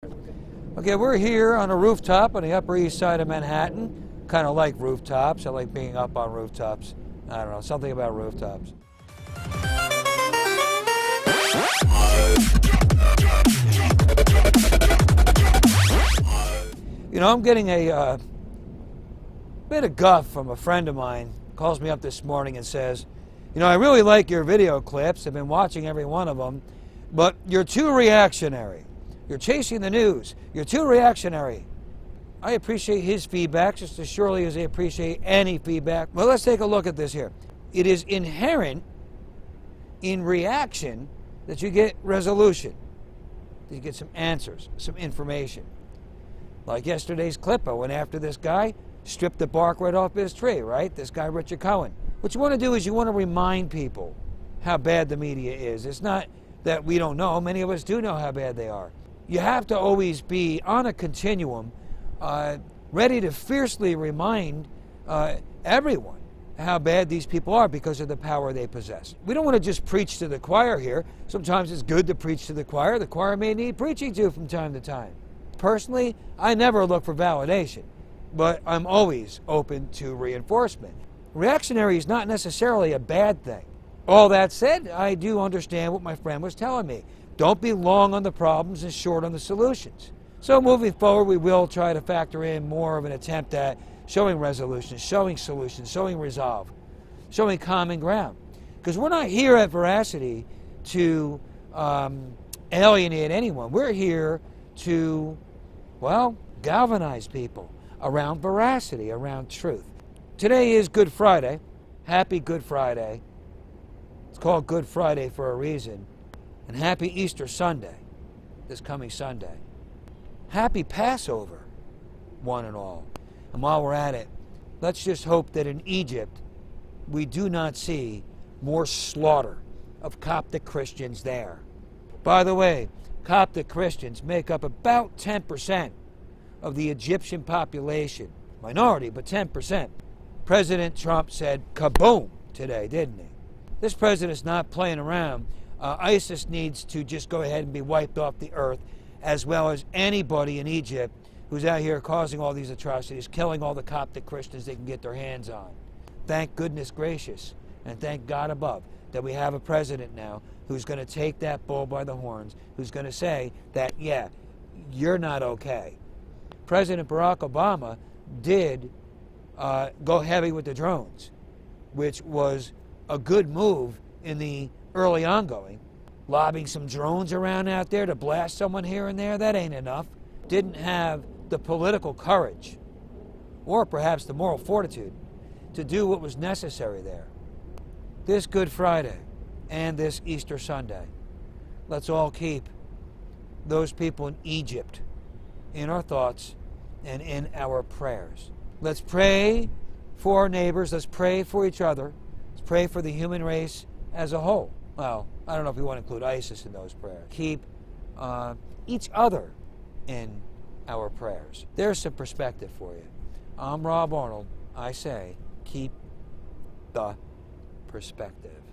Okay, we're here on a rooftop on the Upper East Side of Manhattan. Kind of like rooftops. I like being up on rooftops. I don't know, something about rooftops. You know, I'm getting a bit of guff from a friend of mine. Calls me up this morning and says, you know, I really like your video clips. I've been watching every one of them, but you're too reactionary. You're chasing the news. You're too reactionary. I appreciate his feedback just as surely as I appreciate any feedback. Well, let's take a look at this here. It is inherent in reaction that you get resolution. That you get some answers, some information. Like yesterday's clip, I went after this guy, stripped the bark right off his tree, right? This guy, Richard Cohen. What you want to do is you want to remind people how bad the media is. It's not that we don't know. Many of us do know how bad they are. You have to always be on a continuum, ready to fiercely remind everyone how bad these people are because of the power they possess. We don't want to just preach to the choir here. Sometimes it's good to preach to the choir. The choir may need preaching to from time to time. Personally, I never look for validation, but I'm always open to reinforcement. Reactionary is not necessarily a bad thing. All that said, I do understand what my friend was telling me. Don't be long on the problems and short on the solutions. So moving forward, we will try to factor in more of an attempt at showing resolutions, showing solutions, showing resolve, showing common ground. Because we're not here at Veracity to alienate anyone. We're here to, well, galvanize people around veracity, around truth. Today is Good Friday. Happy Good Friday. It's called Good Friday for a reason. And happy Easter Sunday, this coming Sunday. Happy Passover, one and all. And while we're at it, let's just hope that in Egypt we do not see more slaughter of Coptic Christians there. By the way, Coptic Christians make up about 10% of the Egyptian population. Minority, but 10%. President Trump said kaboom today, didn't he? This president's not playing around. ISIS needs to just go ahead and be wiped off the earth, as well as anybody in Egypt who's out here causing all these atrocities, killing all the Coptic Christians they can get their hands on. Thank goodness gracious, and thank God above, that we have a president now who's going to take that bull by the horns, who's going to say that, yeah, you're not okay. President Barack Obama did go heavy with the drones, which was a good move in the early ongoing. Lobbing some drones around out there to blast someone here and there, that ain't enough. Didn't have the political courage, or perhaps the moral fortitude, to do what was necessary there. This Good Friday and this Easter Sunday, let's all keep those people in Egypt in our thoughts and in our prayers. Let's pray for our neighbors. Let's pray for each other. Let's pray for the human race as a whole. Well, I don't know if we want to include ISIS in those prayers. Keep each other in our prayers. There's some perspective for you. I'm Rob Arnold. I say, keep the perspective.